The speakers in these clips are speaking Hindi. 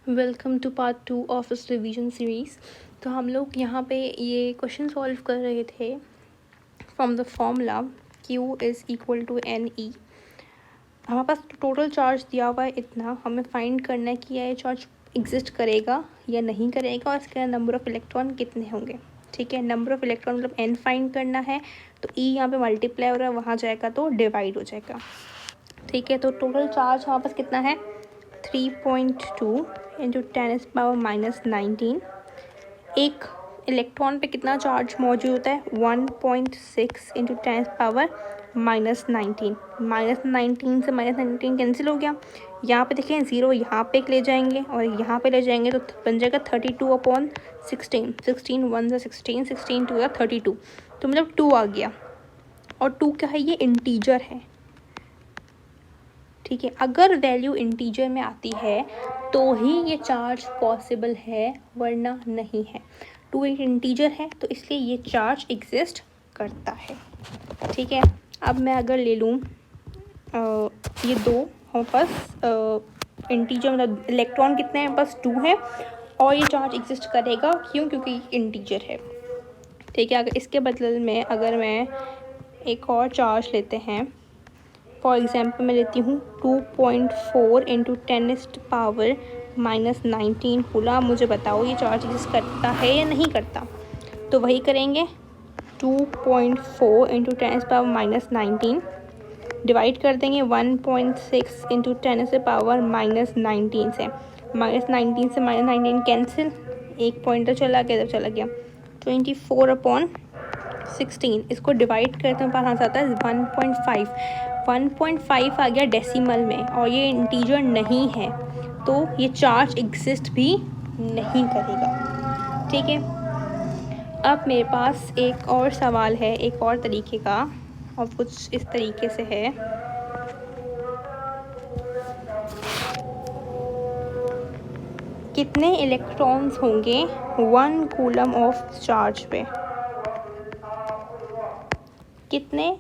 वेलकम टू पार्ट 2 ऑफ इस रिवीजन सीरीज़। तो हम लोग यहाँ पे ये क्वेश्चन सॉल्व कर रहे थे from the formula Q is equal to NE। हमारे पास टोटल चार्ज दिया हुआ है इतना, हमें फाइंड करना है कि ये चार्ज एग्जिस्ट करेगा या नहीं करेगा और इसके नंबर ऑफ़ इलेक्ट्रॉन कितने होंगे। ठीक है, नंबर ऑफ़ इलेक्ट्रॉन मतलब N फाइंड करना है, तो E यहाँ पे मल्टीप्लाई हो रहा है, वहाँ जाएगा तो डिवाइड हो जाएगा। ठीक है, तो टोटल चार्ज हमारे पास कितना है 3.2 इंटू 10⁻⁻19। एक इलेक्ट्रॉन पे कितना चार्ज मौजूद होता है 1.6 इंटू 10⁻⁻19। -19 से -19 कैंसिल हो गया। यहाँ पे देखें ज़ीरो यहाँ पे ले जाएंगे और यहाँ पे ले जाएंगे तो बन जाएगा 32/16। 16 1 से 16, 16 2 32, तो मतलब 2 आ गया। और 2 क्या है, ये इंटीजर है। ठीक है, अगर वैल्यू इंटीजर में आती है तो ही ये चार्ज पॉसिबल है, वरना नहीं है। 2 एक इंटीजर है तो इसलिए ये चार्ज एग्जिस्ट करता है। ठीक है, अब मैं अगर ले लूँ ये दो हमारे पास इंटीजर मतलब इलेक्ट्रॉन कितने हैं, बस 2 है और ये चार्ज एग्जिस्ट करेगा। क्यों? क्योंकि ये इंटीजर है। ठीक है, अगर इसके बदले में अगर मैं एक और चार्ज लेते हैं, फॉर एग्ज़ाम्पल मैं लेती हूँ 2.4 इंटू 10⁻⁻19 कूलम। मुझे बताओ ये चार्ज एग्जिस्ट करता है या नहीं करता। तो वही करेंगे, 2.4 इंटू 10⁻⁻19 डिवाइड कर देंगे 1.6 इंटू 10⁻⁻19 से। -19 से -19 कैंसिल, एक पॉइंटर चला गया, तो चला गया 24/16। इसको डिवाइड करते हैं, पास आता है 1.5। 1.5 आ गया डेसिमल में और ये इंटीजर नहीं है तो ये चार्ज एग्जिस्ट भी नहीं करेगा। ठीक है, अब मेरे पास एक और सवाल है, एक और तरीके का, और कुछ इस तरीके से है। कितने इलेक्ट्रॉन्स होंगे 1 कूलम ऑफ चार्ज पे? कितने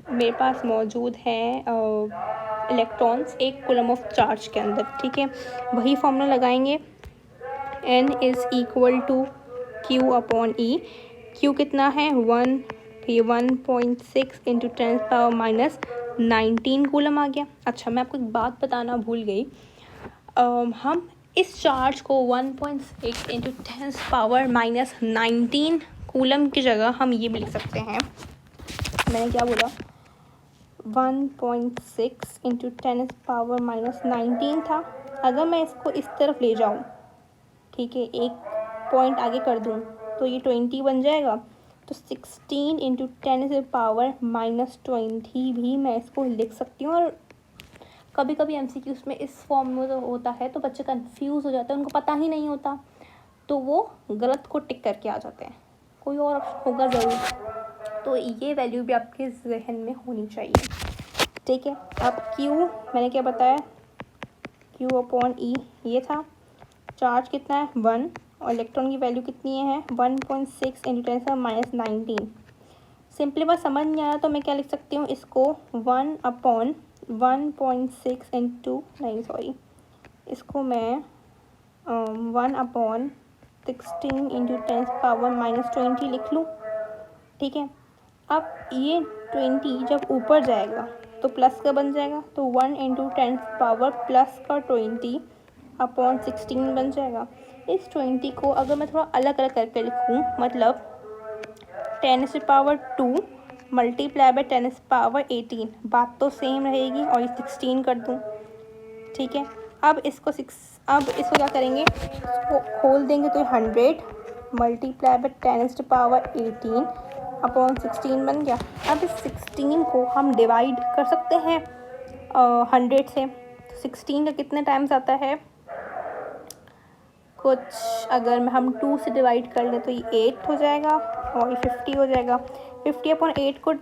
मेरे पास मौजूद हैं इलेक्ट्रॉन्स 1 कूलम ऑफ चार्ज के अंदर। ठीक है, वही फॉर्मूला लगाएंगे, N is equal to Q/E। Q कितना है 1, ये 1.6 इंटू 10⁻⁻19 कूलम आ गया। अच्छा, मैं आपको एक बात बताना भूल गई। हम इस चार्ज को 1.6 इंटू 10⁻⁻19 कूलम की जगह हम ये भी लिख सकते हैं। मैंने क्या बोला, 1.6 इंटू 10⁻⁻19 था। अगर मैं इसको इस तरफ ले जाऊँ, ठीक है, एक पॉइंट आगे कर दूँ तो ये 20 बन जाएगा। तो 16 इंटू 10⁻⁻20 भी मैं इसको लिख सकती हूँ। और कभी कभी MCQs में इस फॉर्म में होता है तो बच्चे कंफ्यूज हो जाते हैं, उनको पता ही नहीं होता, तो वो गलत को टिक करके आ जाते हैं। कोई और ऑप्शन होगा ज़रूर, तो ये वैल्यू भी आपके जहन में होनी चाहिए। ठीक है, अब Q मैंने क्या बताया, Q/E ये था। चार्ज कितना है 1 और इलेक्ट्रॉन की वैल्यू कितनी है 1.6 इंटू 10⁻19। सिंपली बस समझ नहीं आ रहा तो मैं क्या लिख सकती हूँ, इसको 1/1.6 इंटू इसको मैं 1/16 इंटू 10⁻⁻20 लिख लूँ। ठीक है, अब ये 20 जब ऊपर जाएगा तो प्लस का बन जाएगा, तो 1 इंटू 10⁻+20/16 बन जाएगा। इस 20 को अगर मैं थोड़ा अलग अलग करके लिखूँ, मतलब 10⁻² मल्टीप्लाई बाय 10⁻18, बात तो सेम रहेगी, और ये 16 कर दूँ। ठीक है, अब इसको क्या करेंगे, इसको खोल देंगे तो 100 मल्टीप्लाई बाय 10⁻18/16 बन गया। अब इस 16 को हम डिवाइड कर सकते हैं 100 से। 16 का कितने टाइम्स आता है, कुछ अगर हम 2 से डिवाइड कर लें तो ये 8 हो जाएगा और ये 50 हो जाएगा। 50/8 को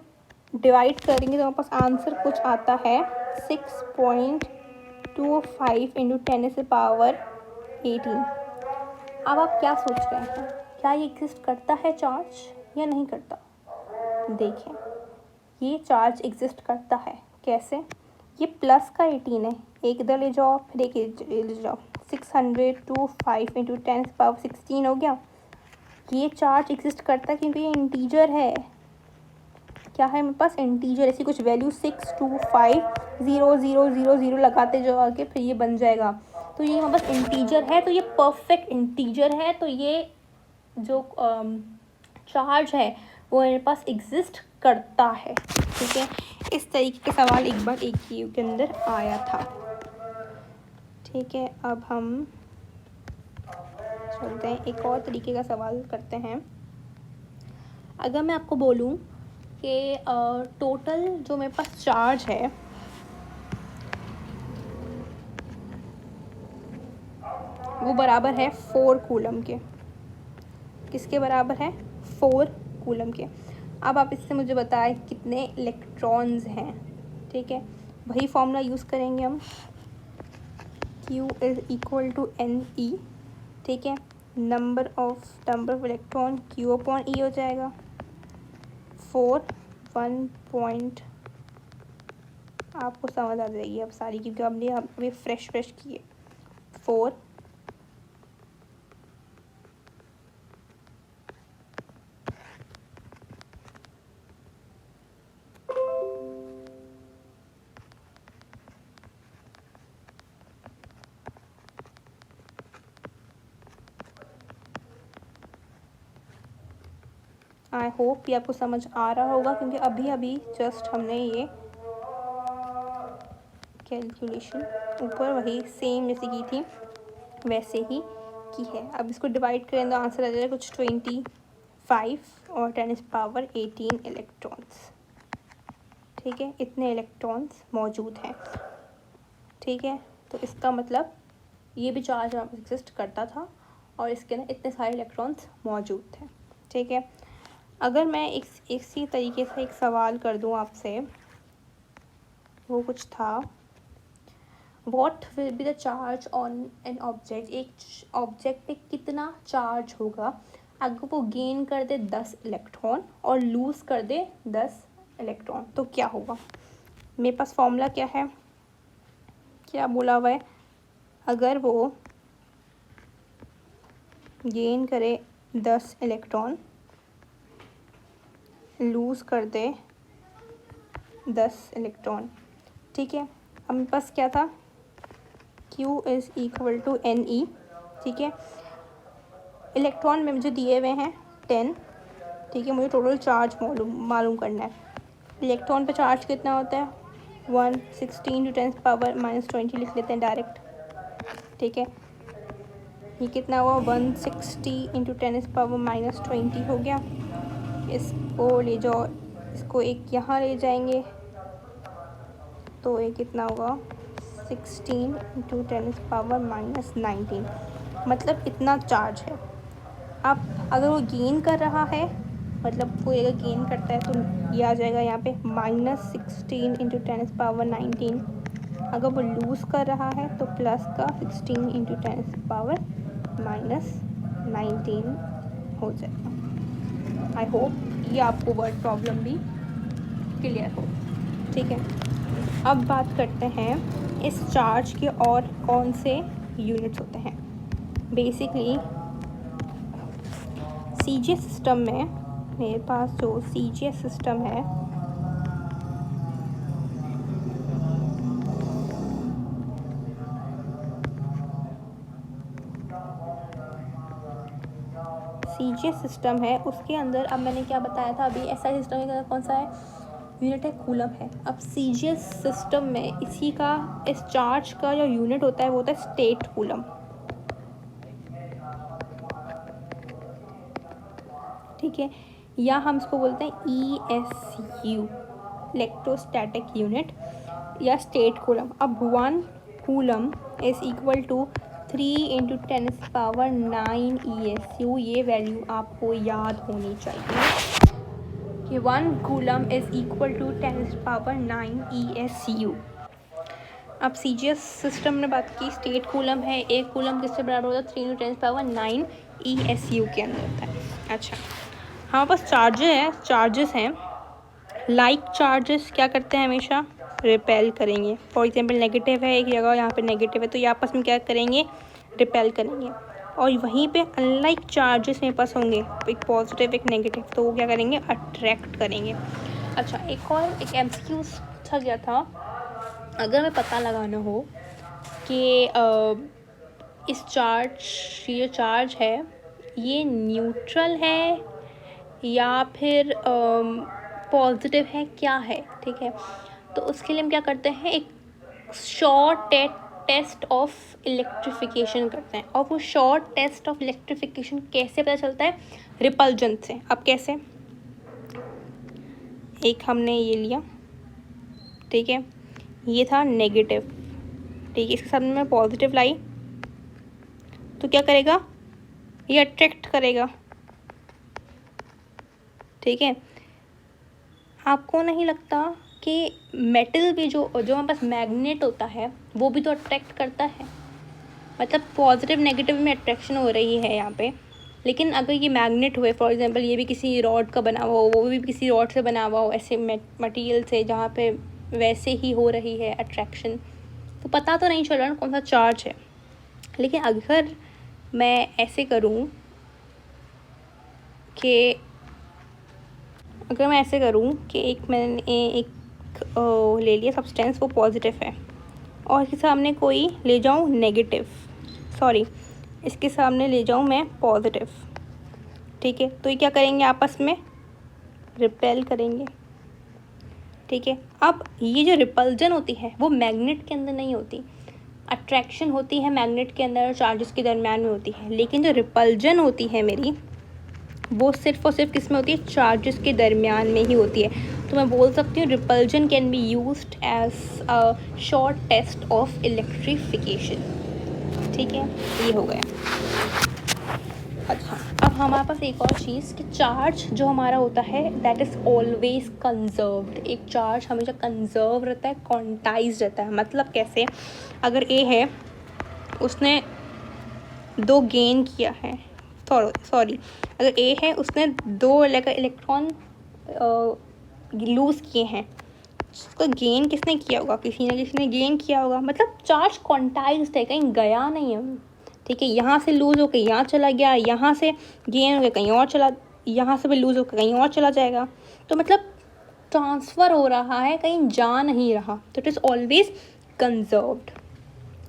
डिवाइड करेंगे तो हमारे पास आंसर कुछ आता है 6.25 इंटू 10⁻18। अब आप क्या सोच रहे हैं, क्या ये एग्जिस्ट करता है चार्ज या नहीं करता? देखें, ये चार्ज एग्जिस्ट करता है। कैसे? ये प्लस का 18 है, एक इधर ले जाओ, फिर एक ले जाओ। 600 to 5 into 10⁻16 हो गया। ये चार्ज एग्जिस्ट करता है क्योंकि ये इंटीजर है। क्या है मेरे पास? इंटीजर। ऐसी कुछ वैल्यू 6 2 5 0 0 0 0 लगाते जाओ आगे, फिर ये बन जाएगा। तो ये हमारे पास इंटीजर है, तो ये परफेक्ट इंटीजर है। तो ये जो चार्ज है वो मेरे पास एग्जिस्ट करता है। ठीक है, इस तरीके का सवाल एक बार एक क्यू के अंदर आया था। ठीक है, अब हम चलते हैं, एक और तरीके का सवाल करते हैं। अगर मैं आपको बोलूं कि टोटल जो मेरे पास चार्ज है वो बराबर है 4 कूलम के। किसके बराबर है? 4 कूलम के। अब आप इससे मुझे बताएं कितने इलेक्ट्रॉन्स हैं। ठीक है, वही फॉर्मूला यूज़ करेंगे हम, Q is equal to NE। ठीक है, number of electron Q upon E हो जाएगा। 4 1 पॉइंट, आपको समझ आ जाएगी अब सारी, क्योंकि हमने अभी फ्रेश किए। 4 आई होप ये आपको समझ आ रहा होगा, क्योंकि अभी जस्ट हमने ये कैलकुलेशन ऊपर वही सेम जैसे की थी वैसे ही की है। अब इसको डिवाइड करें तो आंसर आ जाएगा कुछ 25 और 10⁻18 इलेक्ट्रॉन्स। ठीक है, इतने इलेक्ट्रॉन्स मौजूद हैं। ठीक है, तो इसका मतलब ये भी चार्ज एग्जिस्ट करता था और इसके अंदर इतने सारे इलेक्ट्रॉन्स मौजूद थे। ठीक है, अगर मैं इसी तरीके से एक सवाल कर दूं आपसे, वो कुछ था, what will be the charge on an object. एक ऑब्जेक्ट पे कितना चार्ज होगा अगर वो गेन कर दे 10 इलेक्ट्रॉन और लूज़ कर दे 10 इलेक्ट्रॉन, तो क्या होगा? मेरे पास फॉर्मूला क्या है, क्या बोला हुआ है? अगर वो गेन करे 10 इलेक्ट्रॉन, लूज़ कर दे 10 इलेक्ट्रॉन। ठीक है, अब मेरे पास क्या था? Q is equal to NE। ठीक है, इलेक्ट्रॉन में मुझे दिए हुए हैं 10। ठीक है, मुझे टोटल चार्ज मालूम करना है। इलेक्ट्रॉन पे चार्ज कितना होता है? 116 × 10⁻⁻20 लिख लेते हैं डायरेक्ट। ठीक है, ये कितना हुआ? 160 × 10⁻⁻20 हो गया। इसको ले जाओ, इसको एक यहाँ ले जाएंगे तो ये कितना होगा? 16 × 10⁻⁻19, मतलब इतना चार्ज है। अब अगर वो गेन कर रहा है, मतलब कोई अगर गेन करता है तो ये आ जाएगा यहाँ पे -16 × 10⁻19। अगर वो लूज़ कर रहा है तो प्लस का 16 × 10⁻⁻19 हो जाएगा। आई होप ये आपको वर्ड प्रॉब्लम भी क्लियर हो। ठीक है, अब बात करते हैं इस चार्ज के और कौन से यूनिट्स होते हैं। बेसिकली CGS सिस्टम में मेरे पास जो CGS सिस्टम है, CGS सिस्टम है, उसके अंदर अब मैंने क्या बताया था, अभी SI सिस्टम के अंदर कौन सा है? यूनिट है कूलम है। अब CGS सिस्टम में इसी का, इस चार्ज का जो यूनिट होता है वो होता है स्टेट कूलम। ठीक है, या हम इसको बोलते हैं ESU, इलेक्ट्रोस्टैटिक यूनिट या स्टेट कूलम। अब 1 coulomb is equal to 3 × 10⁻9 ESU। ये वैल्यू आपको याद होनी चाहिए कि 1 coulomb is equal to 10⁻9 ESU। अब CGS सिस्टम ने बात की, स्टेट कूलम है, एक कूलम किससे बराबर होता है? 3 × 10⁻9 ESU के अंदर होता है। अच्छा, हमारे पास चार्जेस हैं। लाइक चार्जेस क्या करते हैं? हमेशा रिपेल करेंगे। फॉर एग्जांपल नेगेटिव है एक जगह, यहाँ पे नेगेटिव है, तो ये आपस में क्या करेंगे, रिपेल करेंगे। और वहीं पे अनलाइक चार्जेस मेरे पास होंगे, एक पॉजिटिव एक नेगेटिव, तो वो क्या करेंगे, अट्रैक्ट करेंगे। अच्छा, एक MCQ पूछा गया था, अगर हमें पता लगाना हो कि इस ये चार्ज है ये न्यूट्रल है या फिर पॉजिटिव है, क्या है, ठीक है। तो उसके लिए हम क्या करते हैं, एक शॉर्ट टेस्ट ऑफ इलेक्ट्रिफिकेशन करते हैं। और वो शॉर्ट टेस्ट ऑफ इलेक्ट्रिफिकेशन कैसे पता चलता है, रिपल्जन से। अब कैसे, एक हमने ये लिया, ठीक है, ये था नेगेटिव, ठीक है, इसके सामने मैं पॉजिटिव लाई, तो क्या करेगा, ये अट्रैक्ट करेगा, ठीक है। आपको नहीं लगता कि मेटल भी जो हमारे पास मैग्नेट होता है वो भी तो अट्रैक्ट करता है, मतलब पॉजिटिव नेगेटिव में अट्रैक्शन हो रही है यहाँ पे। लेकिन अगर ये मैग्नेट हुए, फॉर एग्जांपल ये भी किसी रॉड का बना हुआ हो, वो भी किसी रॉड से बना हुआ हो, ऐसे मटेरियल से जहाँ पे वैसे ही हो रही है अट्रैक्शन, तो पता तो नहीं चल रहा ना कौन सा चार्ज है। लेकिन अगर मैं ऐसे करूँ कि मैंने एक ले लिया सब्सटेंस, वो पॉजिटिव है, और इसके सामने कोई ले जाऊँ नेगेटिव, इसके सामने ले जाऊँ मैं पॉजिटिव, ठीक है, तो ये क्या करेंगे, आपस में रिपेल करेंगे, ठीक है। अब ये जो रिपल्जन होती है वो मैग्नेट के अंदर नहीं होती, अट्रैक्शन होती है मैग्नेट के अंदर और चार्जेस के दरम्यान में होती है, लेकिन जो रिपल्जन होती है मेरी, वो सिर्फ और सिर्फ किस में होती है, चार्जेस के दरमियान में ही होती है। तो मैं बोल सकती हूँ repulsion can be used as a short test of electrification, ठीक है, ये हो गया। अच्छा, अब हमारे पास एक और चीज़ कि चार्ज जो हमारा होता है दैट इज़ ऑलवेज कंजर्व्ड। एक चार्ज हमेशा कंजर्व रहता है, क्वांटाइज रहता है। मतलब कैसे, अगर ए है उसने 2 गेन किया है, अगर ए है उसने 2 इलेक्ट्रॉन लूज़ किए हैं, उसको गेन किसने किया होगा, किसी ने गेन किया होगा, मतलब चार्ज क्वांटाइज्ड है, कहीं गया नहीं है, ठीक है। यहाँ से लूज़ होकर यहाँ चला गया, यहाँ से गेन होकर कहीं और चला, यहाँ से भी लूज़ होकर कहीं और चला जाएगा, तो मतलब ट्रांसफ़र हो रहा है, कहीं जा नहीं रहा, तो it is always conserved.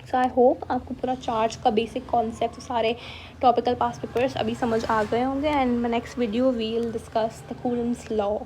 So I hope आपको पूरा चार्ज का बेसिक कॉन्सेप्ट, सारे टॉपिकल पास्ट पेपर्स अभी समझ आ गए होंगे। And my next video we will discuss the Coulomb's law.